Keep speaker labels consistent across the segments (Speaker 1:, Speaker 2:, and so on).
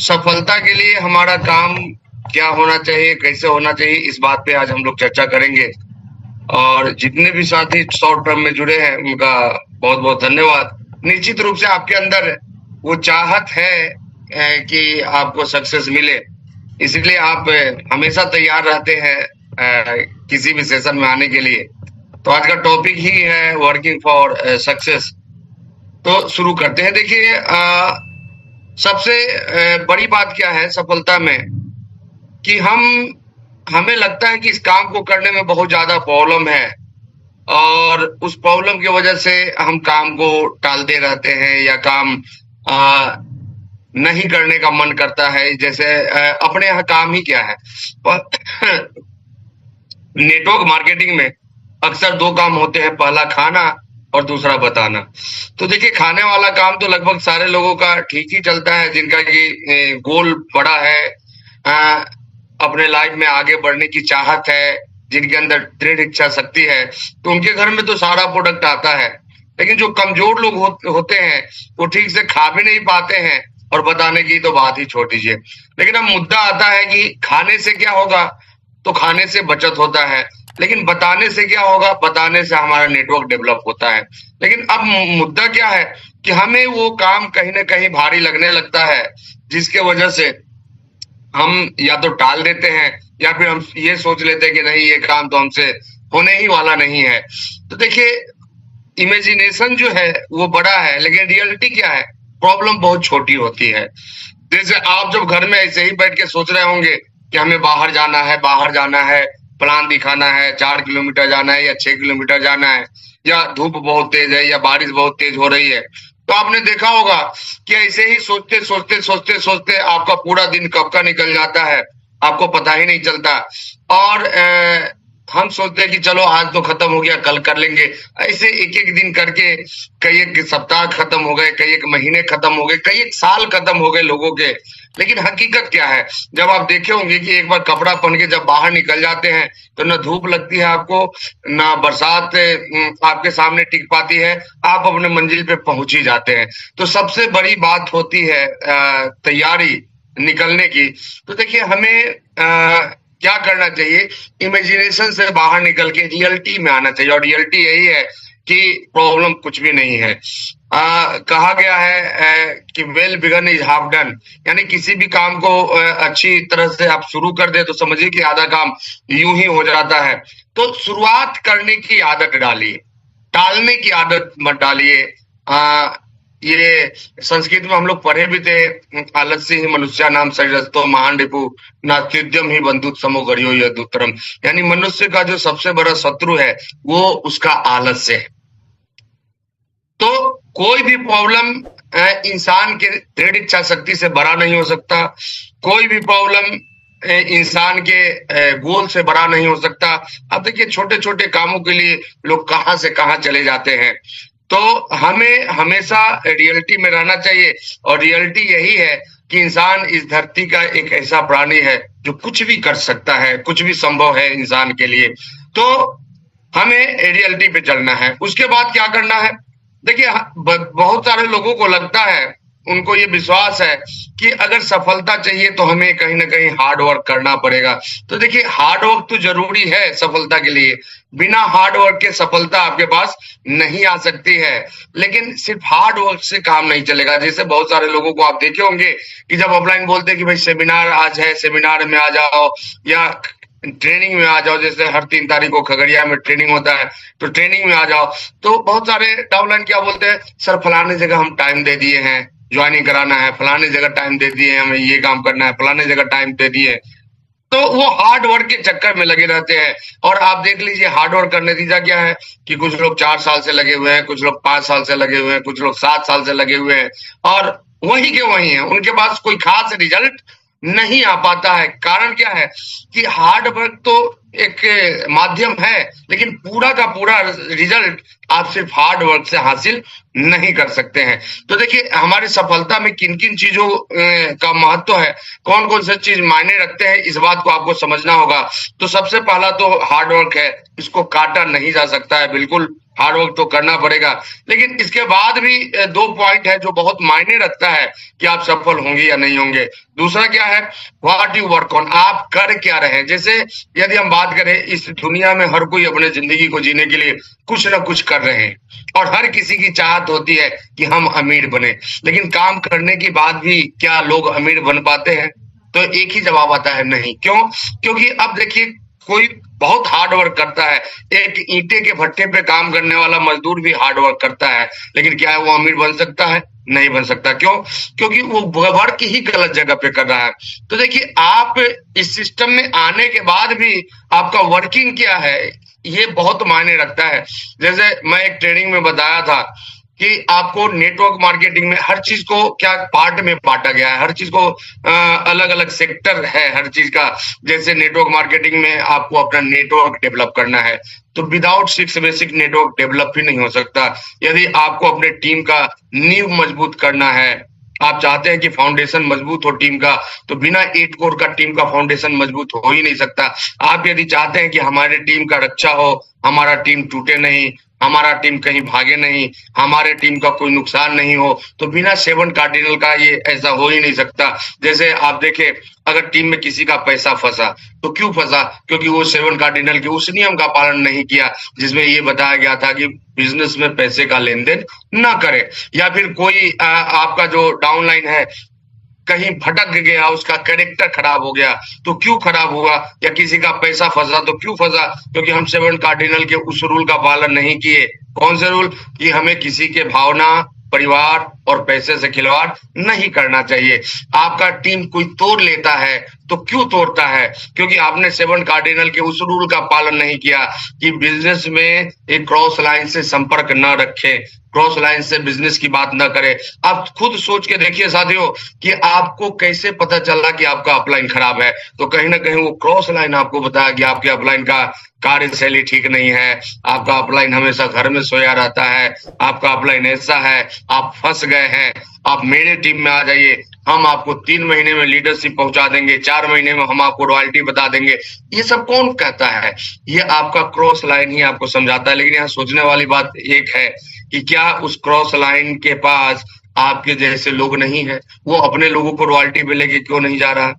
Speaker 1: सफलता के लिए हमारा काम क्या होना चाहिए, कैसे होना चाहिए, इस बात पे आज हम लोग चर्चा करेंगे। और जितने भी साथी शॉर्ट टर्म में जुड़े हैं उनका बहुत बहुत धन्यवाद। निश्चित रूप से आपके अंदर वो चाहत है कि आपको सक्सेस मिले, इसलिए आप हमेशा तैयार रहते हैं किसी भी सेशन में आने के लिए। तो आज का टॉपिक ही है वर्किंग फॉर सक्सेस। तो शुरू करते हैं। देखिए, सबसे बड़ी बात क्या है सफलता में कि हमें लगता है कि इस काम को करने में बहुत ज्यादा प्रॉब्लम है और उस प्रॉब्लम की वजह से हम काम को टालते रहते हैं या काम नहीं करने का मन करता है। जैसे अपने यहाँ काम ही क्या है, नेटवर्क मार्केटिंग में अक्सर दो काम होते हैं, पहला खाना और दूसरा बताना। तो देखिए, खाने वाला काम तो लगभग सारे लोगों का ठीक ही चलता है, जिनका कि गोल बड़ा है, अपने लाइफ में आगे बढ़ने की चाहत है, जिनके अंदर दृढ़ इच्छा शक्ति है, तो उनके घर में तो सारा प्रोडक्ट आता है। लेकिन जो कमजोर लोग होते हैं वो ठीक से खा भी नहीं पाते हैं और बताने की तो बात ही छोड़ दीजिए। लेकिन अब मुद्दा आता है कि खाने से क्या होगा, तो खाने से बचत होता है, लेकिन बताने से क्या होगा, बताने से हमारा नेटवर्क डेवलप होता है। लेकिन अब मुद्दा क्या है कि हमें वो काम कहीं ना कहीं भारी लगने लगता है, जिसके वजह से हम या तो टाल देते हैं या फिर हम ये सोच लेते हैं कि नहीं, ये काम तो हमसे होने ही वाला नहीं है। तो देखिए, इमेजिनेशन जो है वो बड़ा है, लेकिन रियलिटी क्या है, प्रॉब्लम बहुत छोटी होती है। जैसे आप जब घर में ऐसे ही बैठ के सोच रहे होंगे कि हमें बाहर जाना है, प्लान दिखाना है, 4 किलोमीटर जाना है या 6 किलोमीटर जाना है, या धूप बहुत तेज है या बारिश बहुत तेज हो रही है, तो आपने देखा होगा कि ऐसे ही सोचते सोचते सोचते सोचते आपका पूरा दिन कब का निकल जाता है, आपको पता ही नहीं चलता। और हम सोचते हैं कि चलो आज तो खत्म हो गया, कल कर लेंगे। ऐसे एक एक दिन करके कई एक सप्ताह खत्म हो गए, कई एक महीने खत्म हो गए, कई एक साल खत्म हो गए लोगों के। लेकिन हकीकत क्या है, जब आप देखे होंगे कि एक बार कपड़ा पहन के जब बाहर निकल जाते हैं तो न धूप लगती है आपको, ना बरसात आपके सामने टिक पाती है, आप अपने मंजिल पे पहुंच ही जाते हैं। तो सबसे बड़ी बात होती है तैयारी निकलने की। तो देखिए, हमें क्या करना चाहिए, इमेजिनेशन से बाहर निकल के रियलिटी में आना चाहिए। और रियलिटी यही है कि प्रॉब्लम कुछ भी नहीं है। कहा गया है कि well begun is half done, यानी किसी भी काम को अच्छी तरह से आप शुरू कर दे तो समझिए कि आधा काम यूं ही हो जाता है। तो शुरुआत करने की आदत डालिए, टालने की आदत मत डालिए। ये संस्कृत में हम लोग पढ़े भी थे, आलस्य ही मनुष्य नाम सजस्तो महान रिपु नास्त्युद्यम ही बंधुत समो गरियो यदुत्तरम, यानी मनुष्य का जो सबसे बड़ा शत्रु है वो उसका आलस्य है। तो कोई भी प्रॉब्लम इंसान के दृढ़ इच्छा शक्ति से बड़ा नहीं हो सकता, कोई भी प्रॉब्लम इंसान के गोल से बड़ा नहीं हो सकता। अब देखिए, छोटे छोटे कामों के लिए लोग कहां से कहां चले जाते हैं। तो हमें हमेशा रियलिटी में रहना चाहिए, और रियलिटी यही है कि इंसान इस धरती का एक ऐसा प्राणी है जो कुछ भी कर सकता है, कुछ भी संभव है इंसान के लिए। तो हमें रियलिटी पे चलना है। उसके बाद क्या करना है, देखिए, बहुत सारे लोगों को लगता है, उनको ये विश्वास है कि अगर सफलता चाहिए तो हमें कहीं ना कहीं हार्ड वर्क करना पड़ेगा। तो देखिए, हार्ड वर्क तो जरूरी है सफलता के लिए, बिना हार्ड वर्क के सफलता आपके पास नहीं आ सकती है। लेकिन सिर्फ हार्ड वर्क से काम नहीं चलेगा। जैसे बहुत सारे लोगों को आप देखे होंगे कि जब ऑफलाइन बोलते हैं कि भाई सेमिनार आज है, सेमिनार में आ जाओ या ट्रेनिंग में आ जाओ, जैसे हर 3 तारीख को खगड़िया में ट्रेनिंग होता है तो ट्रेनिंग में आ जाओ, तो बहुत सारे डाउनलाइन क्या बोलते हैं, सर फलाने जगह हम टाइम दे दिए हैं, ज्वाइनिंग कराना है, फलाने जगह टाइम दे दिए, हमें ये काम करना है, फलाने जगह टाइम दे दिए। तो वो हार्ड वर्क के चक्कर में लगे रहते हैं। और आप देख लीजिए, हार्ड वर्क का नतीजा क्या है कि कुछ लोग 4 साल से लगे हुए हैं, कुछ लोग 5 साल से लगे हुए हैं, कुछ लोग 7 साल से लगे हुए हैं, और वही के वही हैं, उनके पास कोई खास रिजल्ट नहीं आ पाता है। कारण क्या है कि हार्ड वर्क तो एक माध्यम है, लेकिन पूरा का पूरा रिजल्ट आप सिर्फ हार्ड वर्क से हासिल नहीं कर सकते हैं। तो देखिए, हमारी सफलता में किन किन चीजों का महत्व है, कौन कौन सी चीज मायने रखते हैं, इस बात को आपको समझना होगा। तो सबसे पहला तो हार्ड वर्क है, इसको काटा नहीं जा सकता है, बिल्कुल हार्ड वर्क तो करना पड़ेगा। लेकिन इसके बाद भी दो पॉइंट है जो बहुत मायने रखता है कि आप सफल होंगे या नहीं होंगे। दूसरा क्या है, व्हाट यू वर्क ऑन, आप कर क्या रहे हैं। जैसे यदि हम बात करें, इस दुनिया में हर कोई अपने जिंदगी को जीने के लिए कुछ ना कुछ कर रहे हैं, और हर किसी की चाहत होती है कि हम अमीर बने। लेकिन काम करने के बाद भी क्या लोग अमीर बन पाते हैं? तो एक ही जवाब आता है, नहीं। क्यों? क्योंकि अब देखिए, कोई बहुत हार्ड वर्क करता है, एक ईंटे के भट्टे पे काम करने वाला मजदूर भी हार्ड वर्क करता है, लेकिन क्या है वो अमीर बन सकता है? नहीं बन सकता। क्यों? क्योंकि वो वर्क ही गलत जगह पे कर रहा है। तो देखिए, आप इस सिस्टम में आने के बाद भी आपका वर्किंग क्या है, ये बहुत मायने रखता है। जैसे मैं एक ट्रेनिंग में बताया था कि आपको नेटवर्क मार्केटिंग में हर चीज को क्या पार्ट में बांटा गया है, हर चीज को अलग अलग सेक्टर है हर चीज का। जैसे नेटवर्क मार्केटिंग में आपको अपना नेटवर्क डेवलप करना है, तो विदाउट 6 बेसिक नेटवर्क डेवलप ही नहीं हो सकता। यदि आपको अपने टीम का नींव मजबूत करना है, आप चाहते हैं कि फाउंडेशन मजबूत हो टीम का, तो बिना 8 कोर का टीम का फाउंडेशन मजबूत हो ही नहीं सकता। आप यदि चाहते हैं कि हमारे टीम का रक्षा हो, हमारा टीम टूटे नहीं, हमारा टीम कहीं भागे नहीं, हमारे टीम का कोई नुकसान नहीं हो, तो बिना 7 कार्डिनल का ये ऐसा हो ही नहीं सकता। जैसे आप देखें, अगर टीम में किसी का पैसा फंसा, तो क्यों फंसा? क्योंकि वो 7 कार्डिनल के उस नियम का पालन नहीं किया जिसमें ये बताया गया था कि बिजनेस में पैसे का लेन देन ना करे। या फिर कोई आपका जो डाउनलाइन है कहीं भटक गया, उसका कैरेक्टर खराब हो गया, तो क्यों खराब हुआ? या किसी का पैसा फंसा, तो क्यों फंसा? क्योंकि हम 7 कार्डिनल के उस रूल का पालन नहीं किए। कौन से रूल? कि हमें किसी के भावना, परिवार और पैसे से खिलवाड़ नहीं करना चाहिए। आपका टीम कोई तोड़ लेता है, तो क्यों तोड़ता है? क्योंकि आपने 7 कार्डिनल के उस रूल का पालन नहीं किया कि बिजनेस में एक क्रॉस लाइन से संपर्क न रखे, क्रॉस लाइन से बिजनेस की बात ना करे। आप खुद सोच के देखिए साथियों कि आपको कैसे पता चला कि आपका अपलाइन खराब है? तो कहीं ना कहीं वो क्रॉस लाइन आपको बताया कि आपके अपलाइन का कार्यशैली ठीक नहीं है, आपका अपलाइन हमेशा घर में सोया रहता है, आपका अपलाइन ऐसा है, आप फंस गए हैं, आप मेरे टीम में आ जाइए, हम आपको 3 महीने में लीडरशिप पहुंचा देंगे, 4 महीने में हम आपको रॉयल्टी बता देंगे। ये सब कौन कहता है? ये आपका क्रॉस लाइन ही आपको समझाता है। लेकिन यहाँ सोचने वाली बात एक है कि क्या उस क्रॉस लाइन के पास आपके जैसे लोग नहीं है? वो अपने लोगों को रॉयल्टी पे लेके क्यों नहीं जा रहा?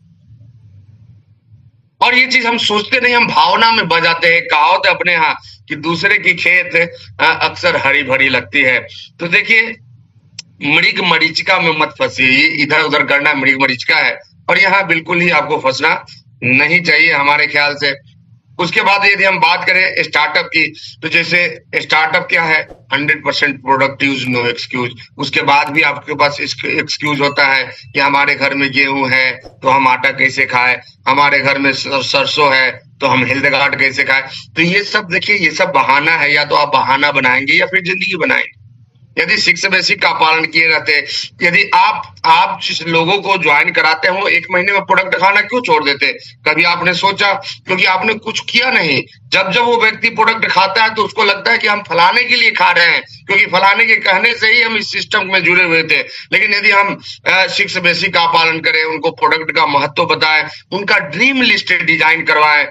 Speaker 1: और ये चीज हम सोचते नहीं, हम भावना में बजाते हैं। कहावत है अपने यहाँ कि दूसरे की खेत अक्सर हरी भरी लगती है। तो देखिए, मृग मरीचिका में मत फंसिए, ये इधर उधर करना मृग मरीचिका है, और यहाँ बिल्कुल ही आपको फंसना नहीं चाहिए हमारे ख्याल से। उसके बाद यदि हम बात करें स्टार्टअप की, तो जैसे स्टार्टअप क्या है? 100% प्रोडक्ट यूज, नो एक्सक्यूज। उसके बाद भी आपके पास एक्सक्यूज होता है कि हमारे घर में गेहूं है तो हम आटा कैसे खाएं, हमारे घर में सरसों है तो हम हेल्थ गार्ड कैसे खाएं। तो ये सब देखिए, ये सब बहाना है। या तो आप बहाना बनाएंगे या फिर जिंदगी बनाएंगे। यदि 6 बेसिक का पालन किए रहते, यदि आप जिस लोगों को ज्वाइन कराते हो 1 महीने में प्रोडक्ट खाना क्यों छोड़ देते? कभी आपने सोचा? क्योंकि आपने कुछ किया नहीं। जब जब वो व्यक्ति प्रोडक्ट खाता है तो उसको लगता है कि हम फलाने के लिए खा रहे हैं, क्योंकि फलाने के कहने से ही हम इस सिस्टम में जुड़े हुए थे। लेकिन यदि हम 6 बेसिक का पालन करें, उनको प्रोडक्ट का महत्व बताएं, उनका ड्रीम लिस्ट डिजाइन करवाएं,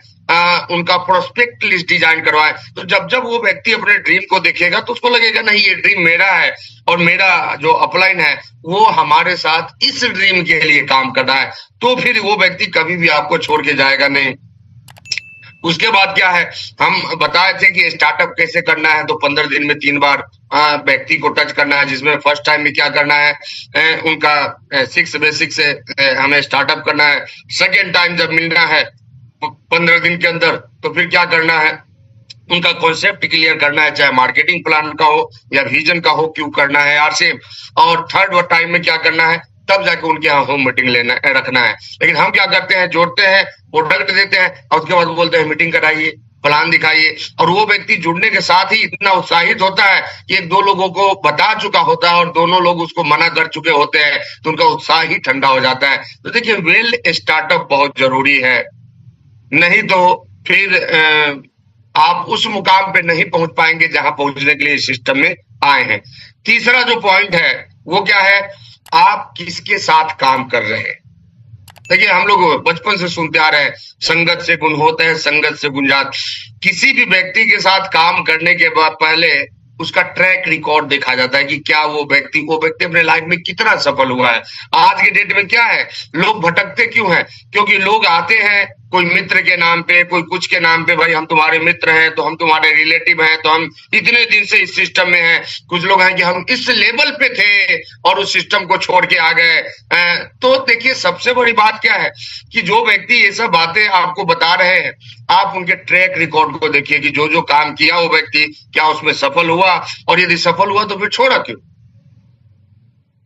Speaker 1: उनका प्रोस्पेक्ट लिस्ट डिजाइन करवाए, तो जब जब वो व्यक्ति अपने ड्रीम को देखेगा तो उसको लगेगा नहीं, ये ड्रीम मेरा है और मेरा जो अपलाइन है वो हमारे साथ इस ड्रीम के लिए काम कर रहा है। तो फिर वो व्यक्ति कभी भी आपको छोड़ के जाएगा नहीं। उसके बाद क्या है, हम बताए थे कि स्टार्टअप कैसे करना है। तो 15 दिन में 3 बार व्यक्ति को टच करना है, जिसमें फर्स्ट टाइम में क्या करना है, उनका 6 बेसिक से हमें स्टार्टअप करना है। सेकेंड टाइम जब मिलना है 15 दिन के अंदर, तो फिर क्या करना है, उनका कॉन्सेप्ट क्लियर करना है, चाहे मार्केटिंग प्लान का हो या विजन का हो, क्यों करना है यार से। और थर्ड टाइम में क्या करना है, तब जाके उनके यहाँ होम मीटिंग लेना रखना है। लेकिन हम क्या करते हैं, जोड़ते हैं, प्रोडक्ट देते हैं और उसके बाद बोलते हैं मीटिंग कराइए, प्लान दिखाइए। और वो व्यक्ति जुड़ने के साथ ही इतना उत्साहित होता है कि 1-2 लोगों को बता चुका होता है और दोनों लोग उसको मना कर चुके होते हैं, तो उनका उत्साह ही ठंडा हो जाता है। तो देखिए, वेल स्टार्टअप बहुत जरूरी है, नहीं तो फिर आप उस मुकाम पे नहीं पहुंच पाएंगे जहां पहुंचने के लिए सिस्टम में आए हैं। तीसरा जो पॉइंट है वो क्या है, आप किसके साथ काम कर रहे हैं। देखिए, हम लोग बचपन से सुनते आ रहे हैं, संगत से गुण होते हैं, संगत से गुण जात। किसी भी व्यक्ति के साथ काम करने के बाद पहले उसका ट्रैक रिकॉर्ड देखा जाता है कि क्या वो व्यक्ति अपने लाइफ में कितना सफल हुआ है। आज के डेट में क्या है, लोग भटकते क्यों हैं? क्योंकि लोग आते हैं कोई मित्र के नाम पे, कोई कुछ के नाम पे, भाई हम तुम्हारे मित्र हैं तो हम तुम्हारे रिलेटिव हैं तो हम इतने दिन से इस सिस्टम में हैं। कुछ लोग हैं कि हम इस लेवल पे थे और उस सिस्टम को छोड़ के आ गए। तो देखिए सबसे बड़ी बात क्या है कि जो व्यक्ति ये सब बातें आपको बता रहे हैं, आप उनके ट्रैक रिकॉर्ड को देखिए कि जो जो काम किया वो व्यक्ति क्या उसमें सफल हुआ, और यदि सफल हुआ तो फिर छोड़ा क्यों?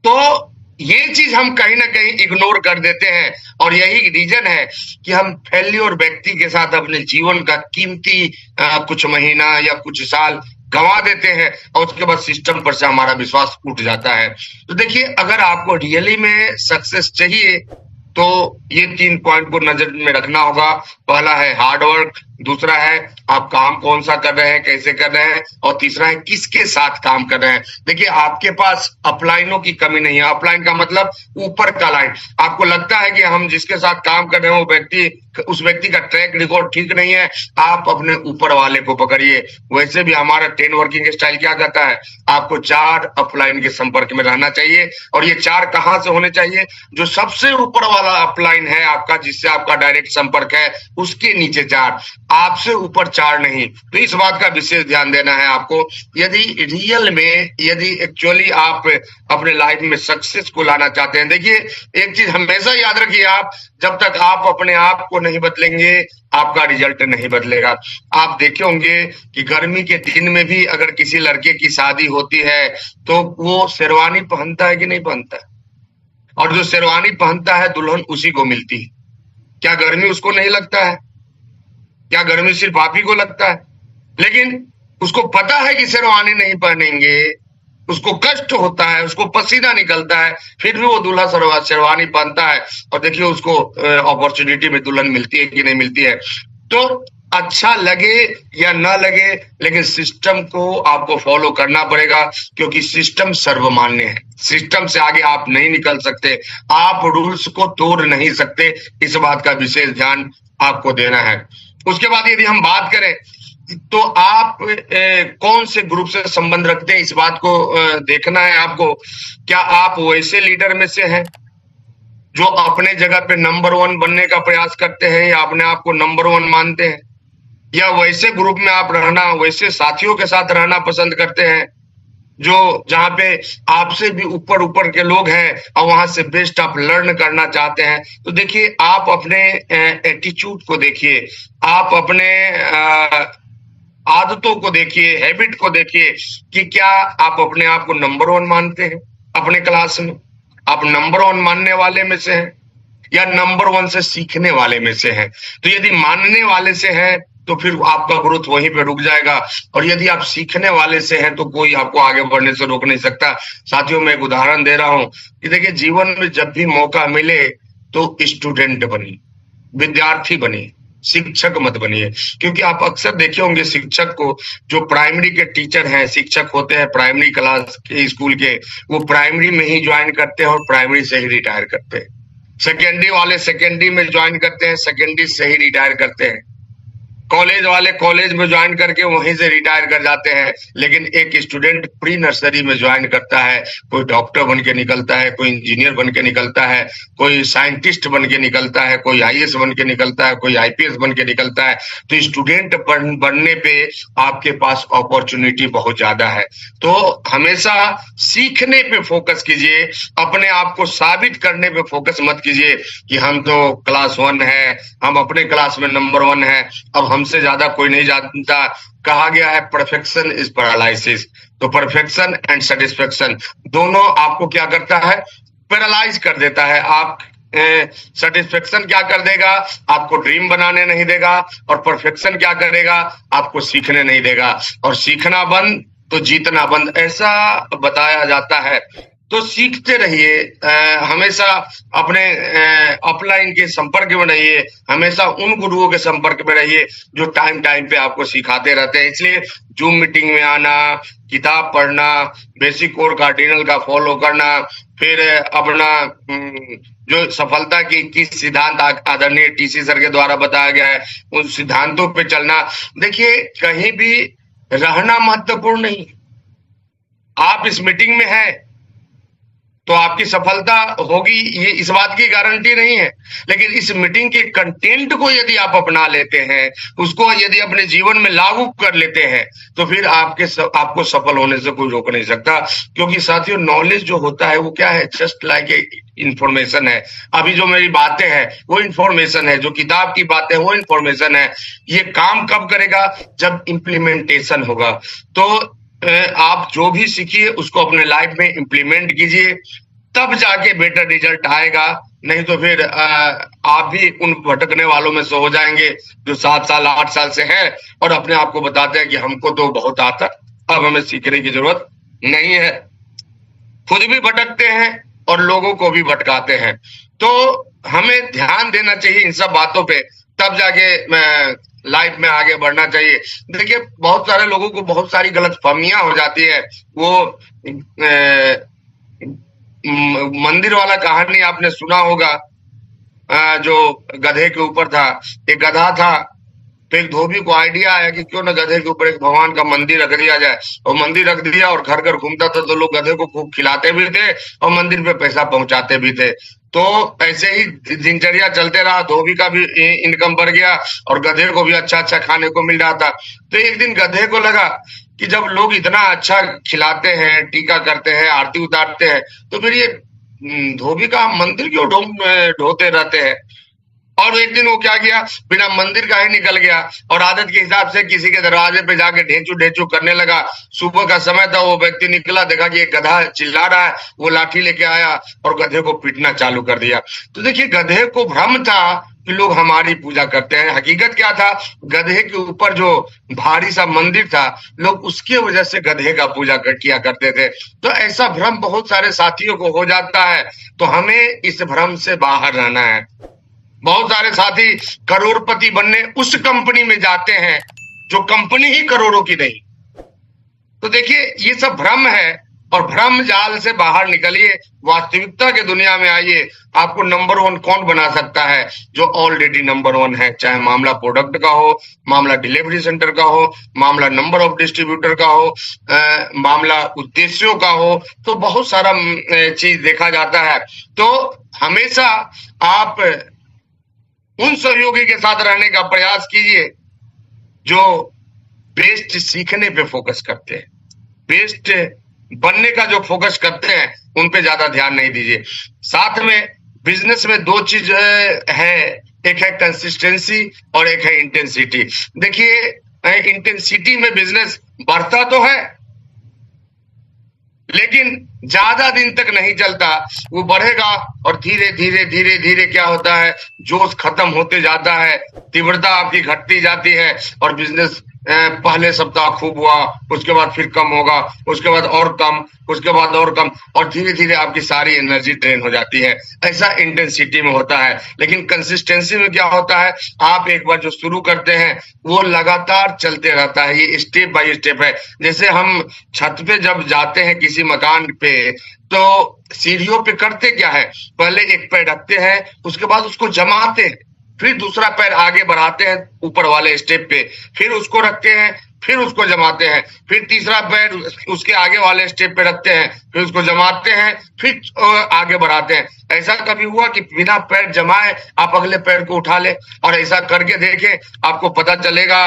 Speaker 1: तो ये चीज हम कहीं ना कहीं इग्नोर कर देते हैं, और यही रीजन है कि हम फेल्योर व्यक्ति के साथ अपने जीवन का कीमती कुछ महीना या कुछ साल गंवा देते हैं, और उसके बाद सिस्टम पर से हमारा विश्वास उठ जाता है। तो देखिए अगर आपको रियली में सक्सेस चाहिए तो ये 3 पॉइंट को नजर में रखना होगा। पहला है हार्ड वर्क, दूसरा है आप काम कौन सा कर रहे हैं, कैसे कर रहे हैं, और तीसरा है किसके साथ काम कर रहे हैं। देखिए आपके पास अपलाइनों की कमी नहीं है। अपलाइन का मतलब ऊपर का लाइन। आपको लगता है कि हम जिसके साथ काम कर रहे हैं वो उस व्यक्ति का ट्रैक रिकॉर्ड ठीक नहीं है, आप अपने ऊपर वाले को पकड़िए। वैसे भी हमारा 10 वर्किंग स्टाइल क्या कहता है, आपको 4 अपलाइन के संपर्क में रहना चाहिए, और ये 4 कहां से होने चाहिए? जो सबसे ऊपर वाला अपलाइन है आपका, जिससे आपका डायरेक्ट संपर्क है, उसके नीचे 4, आपसे ऊपर 4 नहीं। तो इस बात का विशेष ध्यान देना है आपको। यदि एक्चुअली आप अपने लाइफ में सक्सेस को लाना चाहते हैं, देखिए एक चीज हमेशा याद रखिए, आप जब तक आप अपने आप को नहीं बदलेंगे आपका रिजल्ट नहीं बदलेगा। आप देखे होंगे कि गर्मी के दिन में भी अगर किसी लड़के की शादी होती है तो वो शेरवानी पहनता है कि नहीं पहनता है? और जो शेरवानी पहनता है दुल्हन उसी को मिलती है। क्या गर्मी उसको नहीं लगता है? क्या गर्मी सिर्फ आप ही को लगता है? लेकिन उसको पता है कि शेरवानी नहीं पहनेंगे, उसको कष्ट होता है, उसको पसीना निकलता है, फिर भी वो दूल्हा शेरवानी पहनता है, और देखिए उसको अपॉर्चुनिटी में दुल्हन मिलती है कि नहीं मिलती है। तो अच्छा लगे या ना लगे, लेकिन सिस्टम को आपको फॉलो करना पड़ेगा, क्योंकि सिस्टम सर्वमान्य है। सिस्टम से आगे आप नहीं निकल सकते, आप रूल्स को तोड़ नहीं सकते। इस बात का विशेष ध्यान आपको देना है। उसके बाद यदि हम बात करें तो आप कौन से ग्रुप से संबंध रखते हैं, इस बात को देखना है आपको। क्या आप वैसे लीडर में से हैं जो अपने जगह पे नंबर 1 बनने का प्रयास करते हैं या अपने आप को नंबर 1 मानते हैं, या वैसे ग्रुप में आप रहना, वैसे साथियों के साथ रहना पसंद करते हैं जो जहां पे आपसे भी ऊपर ऊपर के लोग हैं और वहां से बेस्ट आप लर्न करना चाहते हैं। तो देखिए आप अपने एटीट्यूड को देखिए, आप अपने आदतों को देखिए, हैबिट को देखिए कि क्या आप अपने आप को नंबर 1 मानते हैं अपने क्लास में, आप नंबर 1 मानने वाले में से हैं या नंबर 1 से सीखने वाले में से हैं। तो यदि मानने वाले से है तो फिर आपका ग्रोथ वहीं पे रुक जाएगा, और यदि आप सीखने वाले से हैं तो कोई आपको आगे बढ़ने से रोक नहीं सकता। साथियों मैं एक उदाहरण दे रहा हूं कि देखिए जीवन में जब भी मौका मिले तो स्टूडेंट बनिए, विद्यार्थी बनिए, शिक्षक मत बनिए। क्योंकि आप अक्सर देखे होंगे शिक्षक को, जो प्राइमरी के टीचर हैं, शिक्षक होते हैं प्राइमरी क्लास के स्कूल के, वो प्राइमरी में ही ज्वाइन करते हैं और प्राइमरी से ही रिटायर करते हैं। सेकेंडरी वाले सेकेंडरी में ज्वाइन करते हैं, सेकेंडरी से ही रिटायर करते हैं। कॉलेज वाले कॉलेज में ज्वाइन करके वहीं से रिटायर कर जाते हैं। लेकिन एक स्टूडेंट प्री नर्सरी में ज्वाइन करता है, कोई डॉक्टर बन के निकलता है, कोई इंजीनियर बन के निकलता है, कोई साइंटिस्ट बन के निकलता है, कोई आईएएस बन के निकलता है, कोई आईपीएस बन के निकलता है। तो स्टूडेंट बनने पे आपके पास अपॉर्चुनिटी बहुत ज्यादा है। तो हमेशा सीखने पे फोकस कीजिए, अपने आप को साबित करने पे फोकस मत कीजिए कि हम तो क्लास 1 है, हम अपने क्लास में नंबर 1 है, अब हमसे ज्यादा कोई नहीं जानता। कहा गया है परफेक्शन इज पैरालिसिस। तो परफेक्शन एंड सेटिस्फेक्शन दोनों आपको क्या करता है, पैरालाइज कर देता है। आप सेटिस्फेक्शन क्या कर देगा, आपको ड्रीम बनाने नहीं देगा, और परफेक्शन क्या करेगा, आपको सीखने नहीं देगा। और सीखना बंद तो जीतना बंद, ऐसा बताया जाता है। तो सीखते रहिए, हमेशा अपने अपलाइन के संपर्क में रहिए, हमेशा उन गुरुओं के संपर्क में रहिए जो टाइम टाइम पे आपको सिखाते रहते हैं। इसलिए जूम मीटिंग में आना, किताब पढ़ना, बेसिक कोर कार्डिनल का फॉलो करना, फिर अपना जो सफलता की 21 सिद्धांत आदरणीय टीसी सर के द्वारा बताया गया है, उन सिद्धांतों पे चलना। देखिए कहीं भी रहना महत्वपूर्ण नहीं, आप इस मीटिंग में हैं तो आपकी सफलता होगी, ये इस बात की गारंटी नहीं है। लेकिन इस मीटिंग के कंटेंट को यदि आप अपना लेते हैं, उसको यदि अपने जीवन में लागू कर लेते हैं, तो फिर आपको सफल होने से कोई रोक नहीं सकता। क्योंकि साथियों, नॉलेज जो होता है वो क्या है, जस्ट लाइक ए इंफॉर्मेशन है। अभी जो मेरी बातें हैं वो इंफॉर्मेशन है, जो किताब की बातें वो इंफॉर्मेशन है। ये काम कब करेगा, जब इम्प्लीमेंटेशन होगा। तो आप जो भी सीखिए उसको अपने लाइफ में इम्प्लीमेंट कीजिए, तब जाके बेटर रिजल्ट आएगा। नहीं तो फिर आप भी उन भटकने वालों में से हो जाएंगे जो 7 साल 8 साल से हैं और अपने आप को बताते हैं कि हमको तो बहुत आता, अब हमें सीखने की जरूरत नहीं है। खुद भी भटकते हैं और लोगों को भी भटकाते हैं। तो हमें ध्यान देना चाहिए इन सब बातों पे, तब जाके लाइफ में आगे बढ़ना चाहिए। देखिए, बहुत सारे लोगों को बहुत सारी गलतफहमियां हो जाती है। वो मंदिर वाला कहानी आपने सुना होगा, जो गधे के ऊपर था। एक गधा था, तो एक धोबी को आइडिया आया कि क्यों ना गधे के ऊपर एक भगवान का मंदिर रख दिया जाए। और मंदिर रख दिया और घर घर घूमता था, तो लोग गधे को खूब खिलाते भी थे और मंदिर पे पैसा पहुंचाते भी थे। तो ऐसे ही दिनचर्या चलते रहा, धोबी का भी इनकम बढ़ गया और गधे को भी अच्छा अच्छा खाने को मिल रहा था। तो एक दिन गधे को लगा कि जब लोग इतना अच्छा खिलाते हैं, टीका करते हैं, आरती उतारते हैं, तो फिर ये धोबी का मंदिर क्यों ढोते रहते हैं। और एक दिन वो क्या किया, बिना मंदिर का ही निकल गया और आदत के हिसाब से किसी के दरवाजे पे जाके ढेंचू ढेंचू करने लगा। सुबह का समय था, वो व्यक्ति निकला, देखा कि एक गधा चिल्ला रहा है, वो लाठी लेके आया और गधे को पीटना चालू कर दिया। तो देखिए, गधे को भ्रम था कि लोग हमारी पूजा करते हैं। हकीकत क्या था, गधे के ऊपर जो भारी सा मंदिर था, लोग उसकी वजह से गधे का पूजा किया करते थे। तो ऐसा भ्रम बहुत सारे साथियों को हो जाता है। तो हमें इस भ्रम से बाहर रहना है। बहुत सारे साथी करोड़पति बनने उस कंपनी में जाते हैं जो कंपनी ही करोड़ों की नहीं। तो देखिए, ये सब भ्रम है और भ्रम जाल से बाहर निकलिए, वास्तविकता के दुनिया में आइए। आपको नंबर 1 कौन बना सकता है, जो ऑलरेडी नंबर 1 है। चाहे मामला प्रोडक्ट का हो, मामला डिलीवरी सेंटर का हो, मामला नंबर ऑफ डिस्ट्रीब्यूटर का हो, मामला उद्देश्यों का हो, तो बहुत सारा चीज देखा जाता है। तो हमेशा आप उन सहयोगी के साथ रहने का प्रयास कीजिए जो बेस्ट सीखने पे फोकस करते हैं, बेस्ट बनने का जो फोकस करते हैं, उन पे ज्यादा ध्यान नहीं दीजिए। साथ में बिजनेस में 2 चीज है, एक है कंसिस्टेंसी और एक है इंटेंसिटी। देखिए, इंटेंसिटी में बिजनेस बढ़ता तो है लेकिन ज्यादा दिन तक नहीं चलता। वो बढ़ेगा और धीरे धीरे धीरे धीरे क्या होता है, जोश खत्म होते जाता है, तीव्रता आपकी घटती जाती है और बिजनेस पहले सप्ताह खूब हुआ, उसके बाद फिर कम होगा, उसके बाद और कम, उसके बाद और कम, और धीरे धीरे आपकी सारी एनर्जी ड्रेन हो जाती है। ऐसा इंटेंसिटी में होता है। लेकिन कंसिस्टेंसी में क्या होता है, आप एक बार जो शुरू करते हैं वो लगातार चलते रहता है। ये स्टेप बाय स्टेप है। जैसे हम छत पे जब जाते हैं किसी मकान पे, तो सीढ़ियों पे करते क्या है, पहले एक पैर रखते हैं, उसके बाद उसको जमाते हैं, फिर दूसरा पैर आगे बढ़ाते हैं ऊपर वाले स्टेप पे, फिर उसको रखते हैं, फिर उसको जमाते हैं, फिर तीसरा पैर उसके आगे वाले स्टेप पे रखते हैं, फिर उसको जमाते हैं, फिर आगे बढ़ाते हैं। ऐसा कभी हुआ कि बिना पैर जमाए आप अगले पैर को उठा ले? और ऐसा करके देखें, आपको पता चलेगा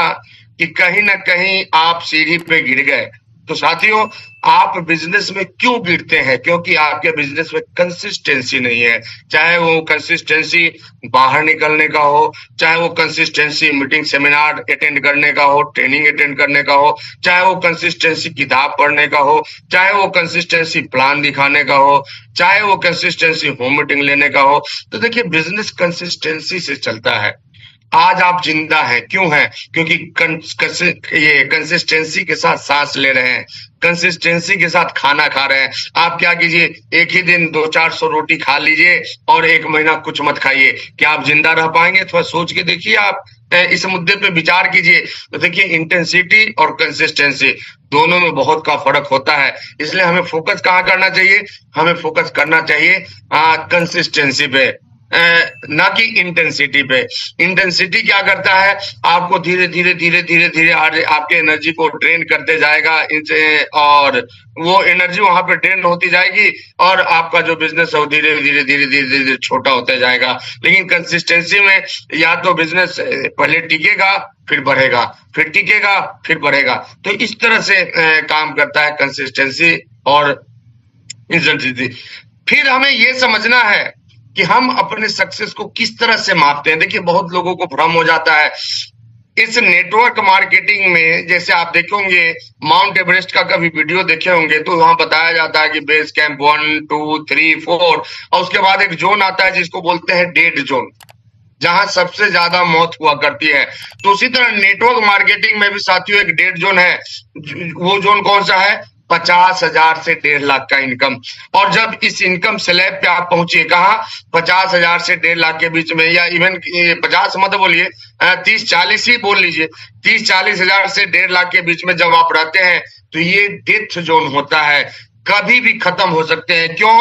Speaker 1: कि कहीं ना कहीं आप सीढ़ी पे गिर गए। तो साथियों, आप बिजनेस में क्यों गिरते हैं? क्योंकि आपके बिजनेस में कंसिस्टेंसी नहीं है। चाहे वो कंसिस्टेंसी बाहर निकलने का हो, चाहे वो कंसिस्टेंसी मीटिंग सेमिनार अटेंड करने का हो, ट्रेनिंग अटेंड करने का हो, चाहे वो कंसिस्टेंसी किताब पढ़ने का हो, चाहे वो कंसिस्टेंसी प्लान दिखाने का हो, चाहे वो कंसिस्टेंसी होम मीटिंग लेने का हो। तो देखिए, बिजनेस कंसिस्टेंसी से चलता है। आज आप जिंदा हैं, क्यों हैं? क्योंकि ये कंसिस्टेंसी के साथ सांस ले रहे हैं, कंसिस्टेंसी के साथ खाना खा रहे हैं। आप क्या कीजिए, एक ही दिन 200-400 रोटी खा लीजिए और 1 महीना कुछ मत खाइए। क्या आप जिंदा रह पाएंगे? थोड़ा सोच के देखिए, आप इस मुद्दे पे विचार कीजिए। तो देखिए, इंटेंसिटी और कंसिस्टेंसी दोनों में बहुत का फर्क होता है। इसलिए हमें फोकस कहाँ करना चाहिए? हमें फोकस करना चाहिए कंसिस्टेंसी पे। ना कि इंटेंसिटी पे। इंटेंसिटी क्या करता है, आपको धीरे धीरे धीरे धीरे धीरे आपके एनर्जी को ड्रेन करते जाएगा, और वो एनर्जी वहां पे ड्रेन होती जाएगी और आपका जो बिजनेस है वो धीरे धीरे धीरे धीरे धीरे छोटा होता जाएगा। लेकिन कंसिस्टेंसी में या तो बिजनेस पहले टिकेगा फिर बढ़ेगा, फिर टिकेगा फिर बढ़ेगा। तो इस तरह से काम करता है कंसिस्टेंसी और इंटेंसिटी। फिर हमें ये समझना है कि हम अपने सक्सेस को किस तरह से मापते हैं। देखिए, बहुत लोगों को भ्रम हो जाता है इस नेटवर्क मार्केटिंग में। जैसे आप देखे होंगे माउंट एवरेस्ट का कभी वीडियो देखे होंगे तो वहां बताया जाता है कि बेस कैंप 1 2 3 4 और उसके बाद एक जोन आता है जिसको बोलते हैं डेड जोन, जहां सबसे ज्यादा मौत हुआ करती है। तो उसी तरह नेटवर्क मार्केटिंग में भी साथियों एक डेड जोन है। वो जोन कौन सा है? 50,000 से 1.5 लाख का इनकम। और जब इस इनकम स्लैब पे आप पहुंचिए, कहा 50,000 से 1.5 लाख के बीच में, या इवन 50 मत बोलिए, 30-40 ही बोल लीजिए, 30-40 हजार से 1.5 लाख के बीच में जब आप रहते हैं तो ये डेथ जोन होता है। कभी भी खत्म हो सकते हैं। क्यों?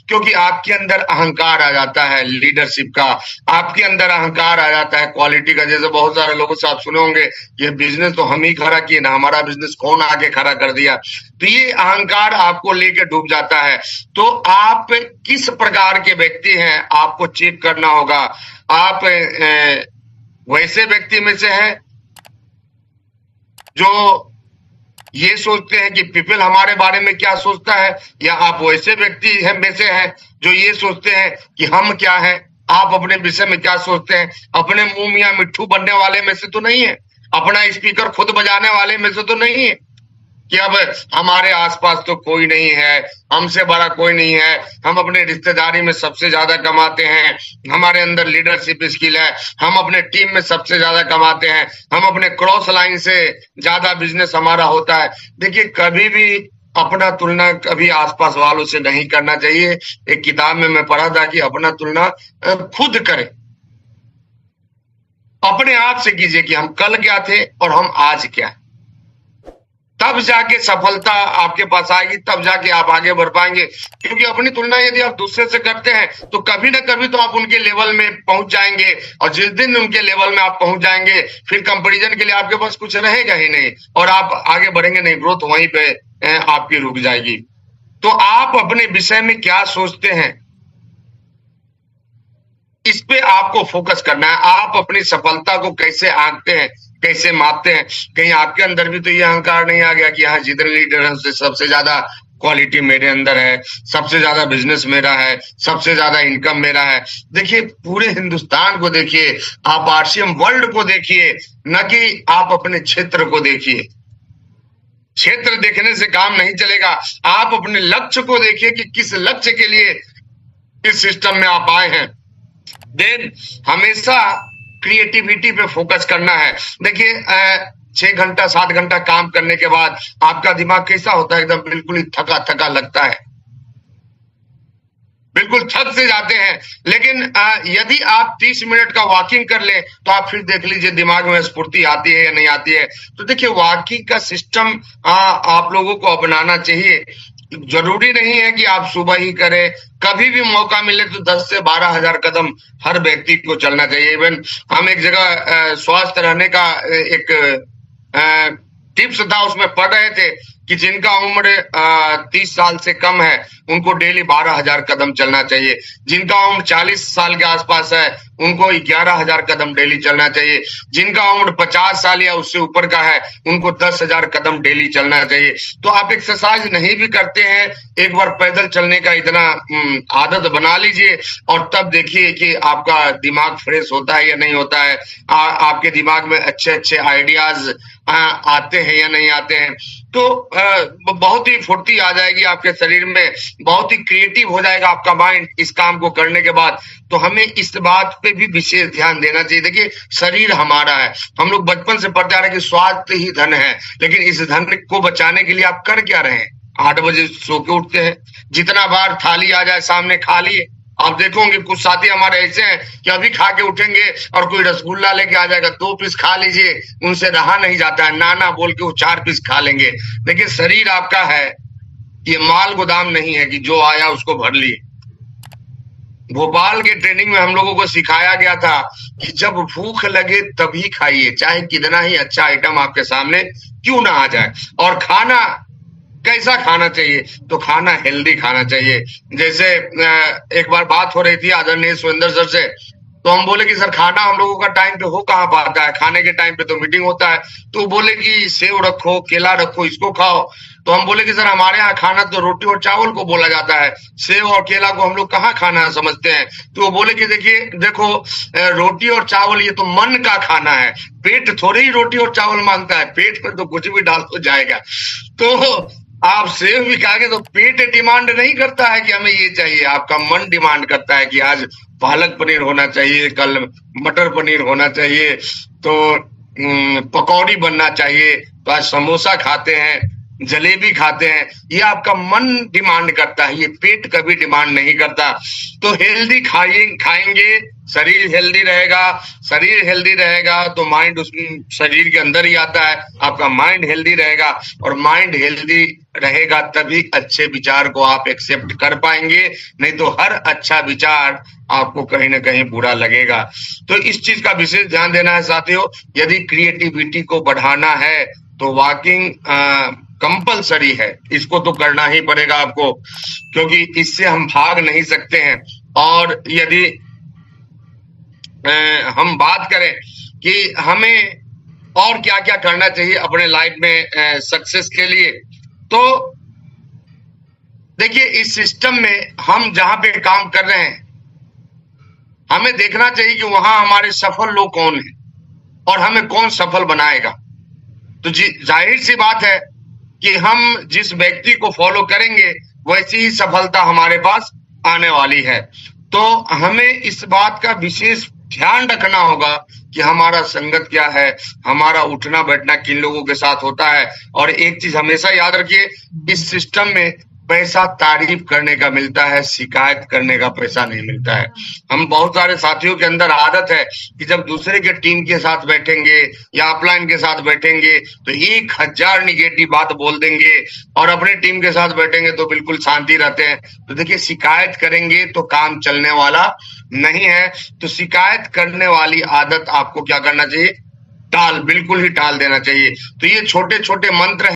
Speaker 1: क्योंकि आपके अंदर अहंकार आ जाता है लीडरशिप का, आपके अंदर अहंकार आ जाता है क्वालिटी का। जैसे बहुत सारे लोगों से आप सुने होंगे, ये बिजनेस तो हम ही खड़ा किए ना, हमारा बिजनेस कौन आगे खड़ा कर दिया। तो ये अहंकार आपको लेके डूब जाता है। तो आप किस प्रकार के व्यक्ति हैं आपको चेक करना होगा। आप वैसे व्यक्ति में से हैं जो ये सोचते हैं कि पीपल हमारे बारे में क्या सोचता है, या आप वैसे व्यक्ति हैं में से हैं जो ये सोचते हैं कि हम क्या हैं, आप अपने विषय में क्या सोचते हैं। अपने मुंह मियां मिट्ठू बनने वाले में से तो नहीं है, अपना स्पीकर खुद बजाने वाले में से तो नहीं है कि अब हमारे आसपास तो कोई नहीं है, हमसे बड़ा कोई नहीं है, हम अपने रिश्तेदारी में सबसे ज्यादा कमाते हैं, हमारे अंदर लीडरशिप स्किल है, हम अपने टीम में सबसे ज्यादा कमाते हैं, हम अपने क्रॉस लाइन से ज्यादा बिजनेस हमारा होता है। देखिए, कभी भी अपना तुलना कभी आसपास वालों से नहीं करना चाहिए। एक किताब में मैं पढ़ा था कि अपना तुलना खुद करें, अपने आप से कीजिए कि हम कल क्या थे और हम आज क्या है। तब जाके सफलता आपके पास आएगी, तब जाके आप आगे बढ़ पाएंगे। क्योंकि अपनी तुलना यदि आप दूसरे से करते हैं तो कभी ना कभी तो आप उनके लेवल में पहुंच जाएंगे, और जिस दिन उनके लेवल में आप पहुंच जाएंगे फिर कंपैरिजन के लिए आपके पास कुछ रहेगा ही नहीं और आप आगे बढ़ेंगे नहीं, ग्रोथ वहीं पे आपकी रुक जाएगी। तो आप अपने विषय में क्या सोचते हैं, इस पे आपको फोकस करना है। आप अपनी सफलता को कैसे आंकते हैं, कैसे मापते हैं। कहीं आपके अंदर भी तो ये अहंकार नहीं आ गया कि हाँ, जितने लीडर हैं उससे सबसे ज्यादा क्वालिटी मेरे अंदर है, सबसे ज्यादा बिजनेस मेरा है, सबसे ज्यादा इनकम मेरा है। देखिए, पूरे हिंदुस्तान को देखिए, आप आरसीएम वर्ल्ड को देखिए, न कि आप अपने क्षेत्र को देखिए। क्षेत्र देखने से काम नहीं चलेगा, आप अपने लक्ष्य को देखिए कि किस लक्ष्य के लिए इस सिस्टम में आप आए हैं। देन हमेशा क्रिएटिविटी पे फोकस करना है। देखिए, 6 घंटा 7 घंटा काम करने के बाद आपका दिमाग कैसा होता है? एकदम बिल्कुल ही थका थका लगता है, बिल्कुल थक से जाते हैं। लेकिन यदि आप 30 मिनट का वॉकिंग कर लें तो आप फिर देख लीजिए दिमाग में स्फूर्ति आती है या नहीं आती है। तो देखिए, वॉकिंग का सिस्टम आप लोगों को अपनाना चाहिए। जरूरी नहीं है कि आप सुबह ही करें, कभी भी मौका मिले तो 10 से 12 हजार कदम हर व्यक्ति को चलना चाहिए। इवन हम एक जगह स्वस्थ रहने का एक टिप्स था, उसमें पढ़ रहे थे कि जिनका उम्र 30 साल से कम है उनको डेली 12,000 कदम चलना चाहिए, जिनका उम्र 40 साल के आसपास है उनको 11,000 कदम डेली चलना चाहिए, जिनका उम्र 50 साल या उससे ऊपर का है उनको 10,000 कदम डेली चलना चाहिए। तो आप एक्सरसाइज नहीं भी करते हैं, एक बार पैदल चलने का इतना आदत बना लीजिए और तब देखिए कि आपका दिमाग फ्रेश होता है या नहीं होता है, आपके दिमाग में अच्छे अच्छे आइडियाज आते हैं या नहीं आते हैं। तो बहुत ही फुर्ती आ जाएगी आपके शरीर में, बहुत ही क्रिएटिव हो जाएगा आपका माइंड इस काम को करने के बाद। तो हमें इस बात पे भी विशेष ध्यान देना चाहिए। देखिए, शरीर हमारा है, हम लोग बचपन से पढ़ते आ रहे हैं कि स्वास्थ्य ही धन है, लेकिन इस धन को बचाने के लिए आप कर क्या रहे हैं? 8 बजे सो के उठते हैं, जितना बार थाली आ जाए सामने खा लिए। आप देखोगे कुछ साथी हमारे ऐसे हैं कि अभी खा के उठेंगे और कोई रसगुल्ला लेके आ जाएगा, 2 पीस खा लीजिए, उनसे रहा नहीं जाता है, नाना बोल के वो 4 पीस खा लेंगे। देखिए, शरीर आपका है, ये माल गोदाम नहीं है कि जो आया उसको भर लिए। भोपाल के ट्रेनिंग में हम लोगों को सिखाया गया था कि जब भूख लगे तभी खाइए, चाहे कितना ही अच्छा आइटम आपके सामने क्यों ना आ जाए। और खाना कैसा खाना चाहिए, तो खाना हेल्दी खाना चाहिए। जैसे एक बार बात हो रही थी आदरणीय सुरेंद्र सर से, तो हम बोले कि सर खाना हम लोगों का टाइम पे हो कहाँ पाता है, खाने के टाइम पे तो मीटिंग होता है। तो वो बोले कि सेव रखो, केला रखो, इसको खाओ। तो हम बोले कि सर हमारे यहाँ खाना तो रोटी और चावल को बोला जाता है, सेव और केला को हम लोग कहाँ खाना समझते हैं। तो वो बोले कि देखिए देखो, रोटी और चावल ये तो मन का खाना है, पेट थोड़ी ही रोटी और चावल मांगता है, पेट में तो कुछ भी डाल हो जाएगा। तो आप सेव भी खाएंगे तो पेट डिमांड नहीं करता है कि हमें ये चाहिए, आपका मन डिमांड करता है कि आज पालक पनीर होना चाहिए, कल मटर पनीर होना चाहिए, तो पकौड़ी बनना चाहिए, तो आज समोसा खाते हैं, जलेबी खाते हैं। ये आपका मन डिमांड करता है, ये पेट कभी डिमांड नहीं करता। तो हेल्दी खाएंगे, शरीर हेल्दी रहेगा, शरीर हेल्दी रहेगा तो माइंड उस शरीर के अंदर ही आता है, आपका माइंड हेल्दी रहेगा, और माइंड हेल्दी रहेगा तभी अच्छे विचार को आप एक्सेप्ट कर पाएंगे, नहीं तो हर अच्छा विचार आपको कहीं ना कहीं बुरा लगेगा। तो इस चीज का विशेष ध्यान देना है साथियों। यदि क्रिएटिविटी को बढ़ाना है तो वॉकिंग कंपलसरी है, इसको तो करना ही पड़ेगा आपको, क्योंकि इससे हम भाग नहीं सकते हैं। और यदि हम बात करें कि हमें और क्या क्या करना चाहिए अपने लाइफ में सक्सेस के लिए, तो देखिए इस सिस्टम में हम जहां पे काम कर रहे हैं, हमें देखना चाहिए कि वहां हमारे सफल लोग कौन हैं और हमें कौन सफल बनाएगा। तो जाहिर सी बात है कि हम जिस व्यक्ति को फॉलो करेंगे वैसी ही सफलता हमारे पास आने वाली है। तो हमें इस बात का विशेष ध्यान रखना होगा कि हमारा संगत क्या है, हमारा उठना बैठना किन लोगों के साथ होता है। और एक चीज हमेशा याद रखिए, इस सिस्टम में पैसा तारीफ करने का मिलता है, शिकायत करने का पैसा नहीं मिलता है। हम बहुत सारे साथियों के अंदर आदत है कि जब दूसरे के टीम के साथ बैठेंगे या अपलाइन के साथ बैठेंगे तो 1000 निगेटिव बात बोल देंगे, और अपने टीम के साथ बैठेंगे तो बिल्कुल शांति रहते हैं। तो देखिए शिकायत करेंगे तो काम चलने वाला नहीं है। तो शिकायत करने वाली आदत आपको क्या करना चाहिए, बिल्कुल ही टाल देना चाहिए। तो ये छोटे छोटे मंत्र